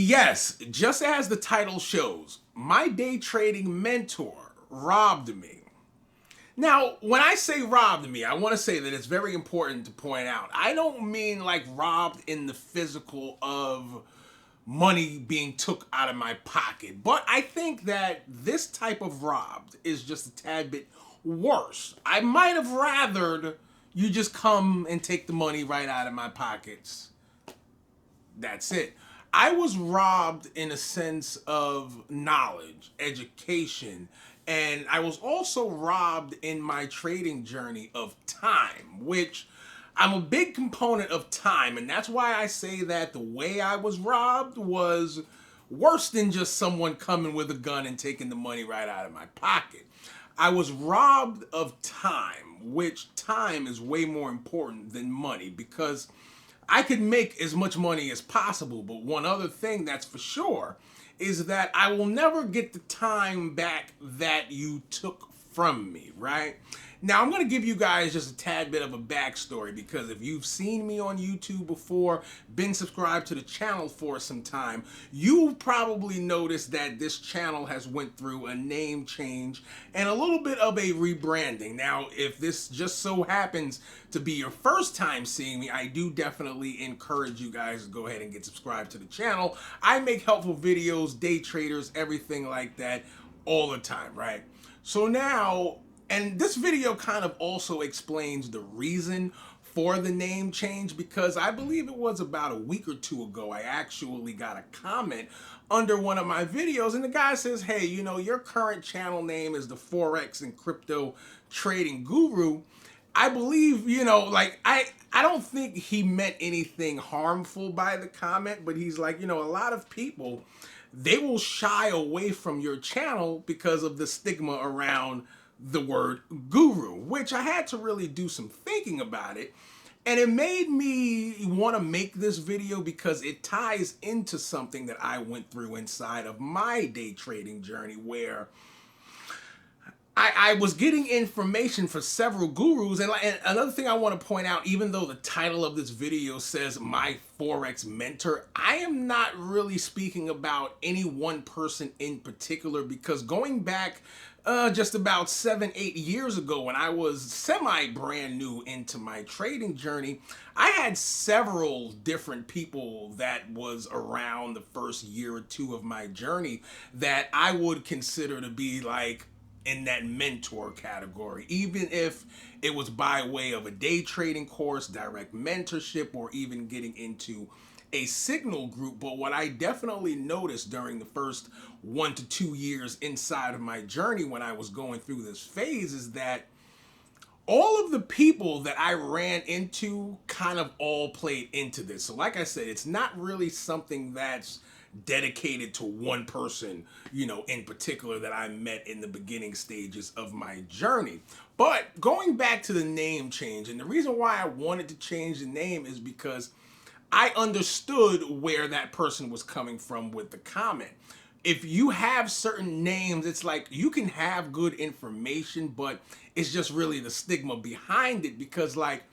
Yes, just as the title shows, my day trading mentor robbed me. Now, when I say robbed me, I want to say that it's very important to point out. I don't mean like robbed in the physical of money being took out of my pocket, but I think that this type of robbed is just a tad bit worse. I might have rathered you just come and take the money right out of my pockets. That's it. I was robbed in a sense of knowledge, education, and I was also robbed in my trading journey of time, which I'm a big component of time, and that's why I say that the way I was robbed was worse than just someone coming with a gun and taking the money right out of my pocket. I was robbed of time, which time is way more important than money because I could make as much money as possible, but one other thing that's for sure is that I will never get the time back that you took from me, right? Now, I'm going to give you guys just a tad bit of a backstory because if you've seen me on YouTube before, been subscribed to the channel for some time, you probably noticed that this channel has went through a name change and a little bit of a rebranding. Now, if this just so happens to be your first time seeing me, I do definitely encourage you guys to go ahead and get subscribed to the channel. I make helpful videos, day traders, everything like that all the time, right? So now, and this video kind of also explains the reason for the name change because I believe it was about a week or two ago I actually got a comment under one of my videos and the guy says, hey, you know, your current channel name is the Forex and Crypto Trading Guru. I believe, you know, like I don't think he meant anything harmful by the comment, but he's like, you know, a lot of people, they will shy away from your channel because of the stigma around the word guru, which I had to really do some thinking about it. And it made me want to make this video because it ties into something that I went through inside of my day trading journey where I was getting information for several gurus. And another thing I want to point out, even though the title of this video says my Forex mentor, I am not really speaking about any one person in particular because going back just about 7-8 years ago when I was semi brand new into my trading journey, I had several different people that was around the first year or two of my journey that I would consider to be like in that mentor category, even if it was by way of a day trading course, direct mentorship, or even getting into a signal group. But what I definitely noticed during the first 1 to 2 years inside of my journey when I was going through this phase is that all of the people that I ran into kind of all played into this. So like I said, it's not really something that's dedicated to one person, you know, in particular that I met in the beginning stages of my journey. But going back to the name change, and the reason why I wanted to change the name is because I understood where that person was coming from with the comment. If you have certain names, it's like you can have good information, but it's just really the stigma behind it because like,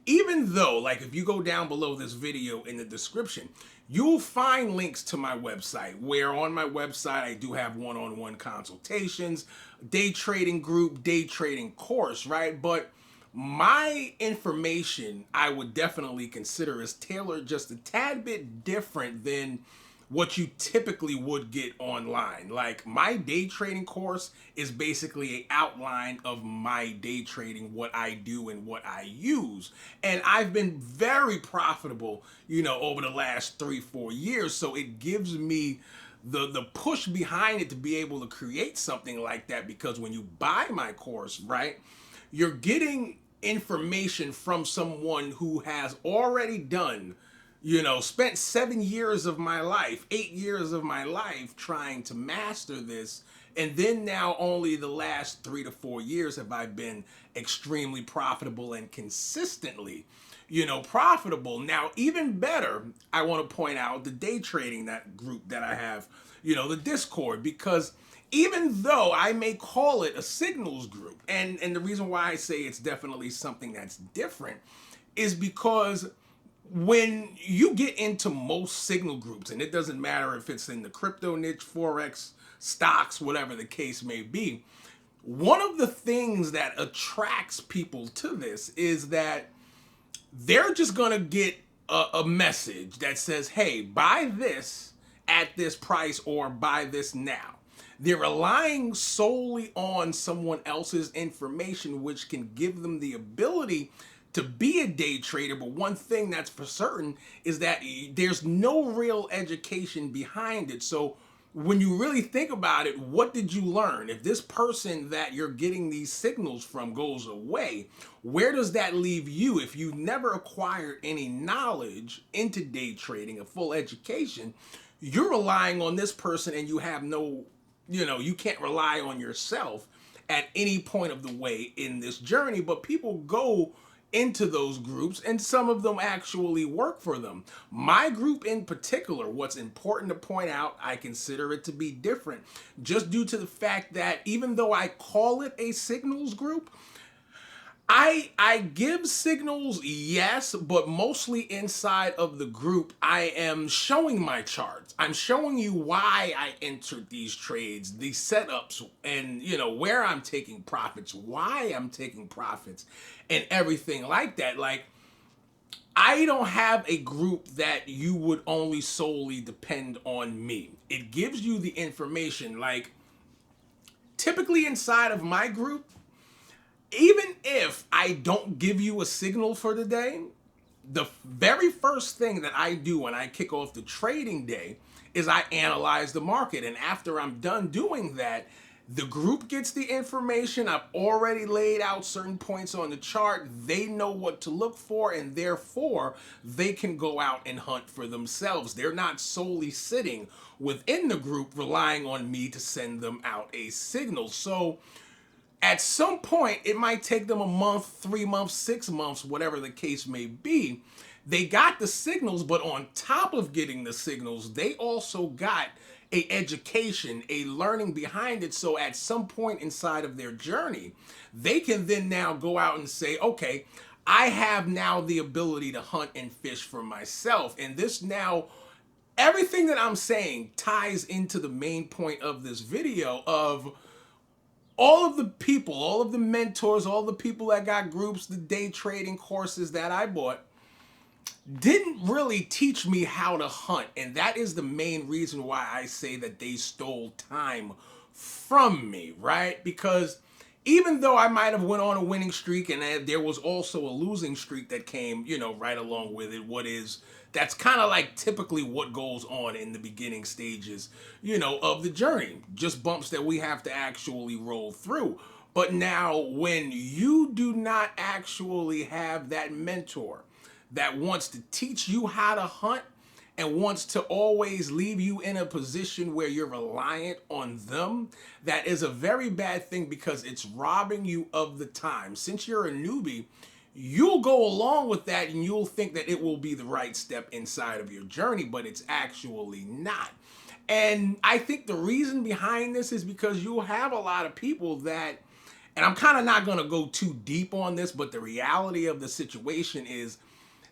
even though, like if you go down below this video in the description, you'll find links to my website, where on my website I do have one-on-one consultations, day trading group, day trading course, right? But my information I would definitely consider is tailored just a tad bit different than what you typically would get online. Like my day trading course is basically an outline of my day trading, what I do and what I use. And I've been very profitable, you know, over the last 3-4 years. So it gives me the push behind it to be able to create something like that, because when you buy my course, right, you're getting information from someone who has already done, you know, spent 7 years of my life, 8 years of my life trying to master this. And then now only the last 3 to 4 years have I been extremely profitable and consistently, you know, profitable. Now, even better, I want to point out the day trading, that group that I have, you know, the Discord, because even though I may call it a signals group, and the reason why I say it's definitely something that's different is because when you get into most signal groups, and it doesn't matter if it's in the crypto niche, forex, stocks, whatever the case may be, one of the things that attracts people to this is that they're just gonna get a message that says, hey, buy this at this price or buy this now. They're relying solely on someone else's information, which can give them the ability to be a day trader. But one thing that's for certain is that there's no real education behind it. So when you really think about it, what did you learn? If this person that you're getting these signals from goes away, where does that leave you? If you've never acquired any knowledge into day trading, a full education, you're relying on this person and you have no, you can't rely on yourself at any point of the way in this journey. But people go into those groups and some of them actually work for them. My group in particular, what's important to point out, I consider it to be different just due to the fact that even though I call it a signals group, I give signals, yes, but mostly inside of the group, I am showing my charts. I'm showing you why I entered these trades, these setups, and where I'm taking profits, why I'm taking profits, and everything like that. Like, I don't have a group that you would only solely depend on me. It gives you the information. Like, typically inside of my group, even if I don't give you a signal for the day, the very first thing that I do when I kick off the trading day is I analyze the market. And after I'm done doing that, the group gets the information. I've already laid out certain points on the chart. They know what to look for, and therefore they can go out and hunt for themselves. They're not solely sitting within the group relying on me to send them out a signal. So at some point, it might take them a month, 3 months, 6 months, whatever the case may be. They got the signals, but on top of getting the signals, they also got a education, a learning behind it. So at some point inside of their journey, they can then now go out and say, okay, I have now the ability to hunt and fish for myself. And this now, everything that I'm saying ties into the main point of this video of all of the people, all of the mentors, all the people that got groups, the day trading courses that I bought, didn't really teach me how to hunt. And that is the main reason why I say that they stole time from me, right? Because even though I might have went on a winning streak and there was also a losing streak that came, right along with it, that's kind of like typically what goes on in the beginning stages, of the journey. Just bumps that we have to actually roll through. But now when you do not actually have that mentor that wants to teach you how to hunt and wants to always leave you in a position where you're reliant on them, that is a very bad thing because it's robbing you of the time. Since you're a newbie, you'll go along with that and you'll think that it will be the right step inside of your journey, but it's actually not. And I think the reason behind this is because you'll have a lot of people that, and I'm kind of not going to go too deep on this, but the reality of the situation is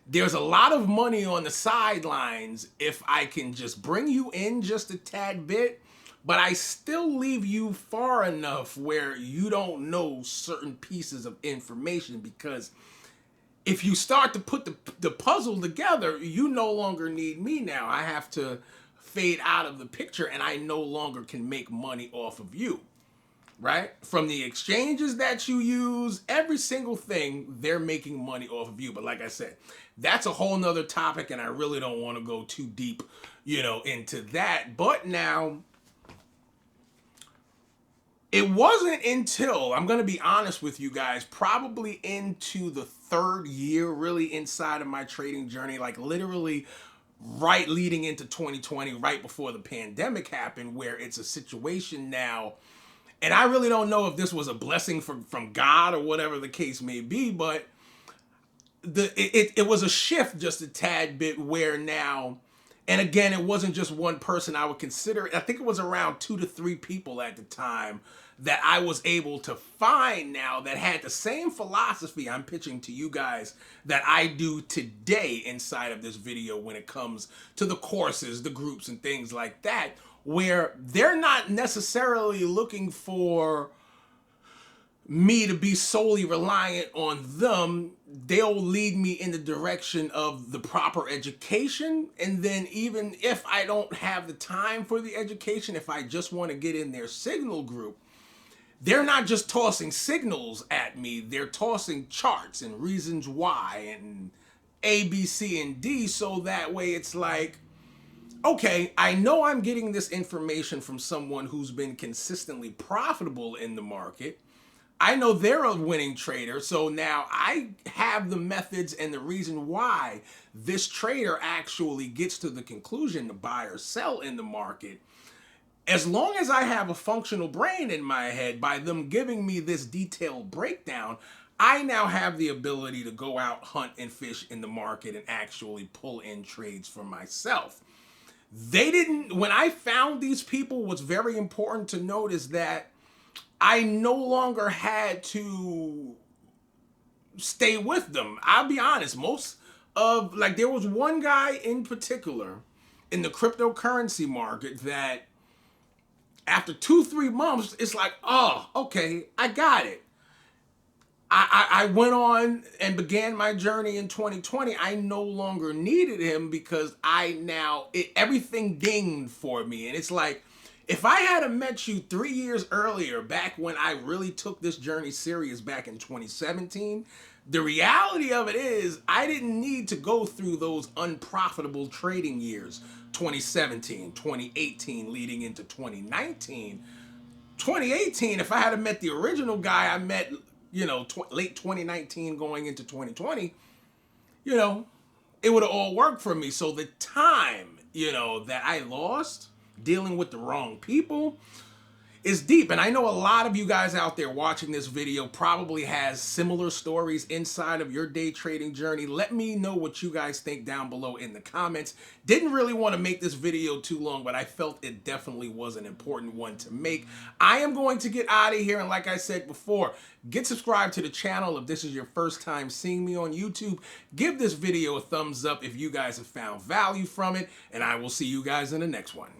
there's a lot of money on the sidelines if I can just bring you in just a tad bit, but I still leave you far enough where you don't know certain pieces of information, because if you start to put the puzzle together, you no longer need me now. I have to fade out of the picture and I no longer can make money off of you, right? From the exchanges that you use, every single thing, they're making money off of you. But like I said, that's a whole nother topic and I really don't want to go too deep, into that. But now, it wasn't until, I'm going to be honest with you guys, probably into the third year really inside of my trading journey, like literally right leading into 2020, right before the pandemic happened, where it's a situation now, and I really don't know if this was a blessing from God or whatever the case may be, but it was a shift just a tad bit where now And again, it wasn't just one person. I would consider, I think it was around 2 to 3 people at the time that I was able to find now that had the same philosophy I'm pitching to you guys that I do today inside of this video when it comes to the courses, the groups, and things like that, where they're not necessarily looking for me to be solely reliant on them. They'll lead me in the direction of the proper education. And then even if I don't have the time for the education, if I just want to get in their signal group, they're not just tossing signals at me, they're tossing charts and reasons why and A, B, C, and D, so that way it's like, okay, I know I'm getting this information from someone who's been consistently profitable in the market. I know they're a winning trader, so now I have the methods and the reason why this trader actually gets to the conclusion to buy or sell in the market. As long as I have a functional brain in my head, by them giving me this detailed breakdown, I now have the ability to go out, hunt, and fish in the market and actually pull in trades for myself. They didn't, when I found these people, what's very important to note is that I no longer had to stay with them. I'll be honest, there was one guy in particular in the cryptocurrency market that after 2-3 months, it's like, oh, okay, I got it. I went on and began my journey in 2020. I no longer needed him because everything dinged for me. And it's like, if I had met you 3 years earlier, back when I really took this journey serious back in 2017, the reality of it is I didn't need to go through those unprofitable trading years, 2017, 2018, leading into 2019. 2018, if I had met the original guy I met, late 2019 going into 2020, it would have all worked for me. So the time, that I lost dealing with the wrong people is deep. And I know a lot of you guys out there watching this video probably has similar stories inside of your day trading journey. Let me know what you guys think down below in the comments. Didn't really want to make this video too long, but I felt it definitely was an important one to make. I am going to get out of here. And like I said before, get subscribed to the channel if this is your first time seeing me on YouTube. Give this video a thumbs up if you guys have found value from it. And I will see you guys in the next one.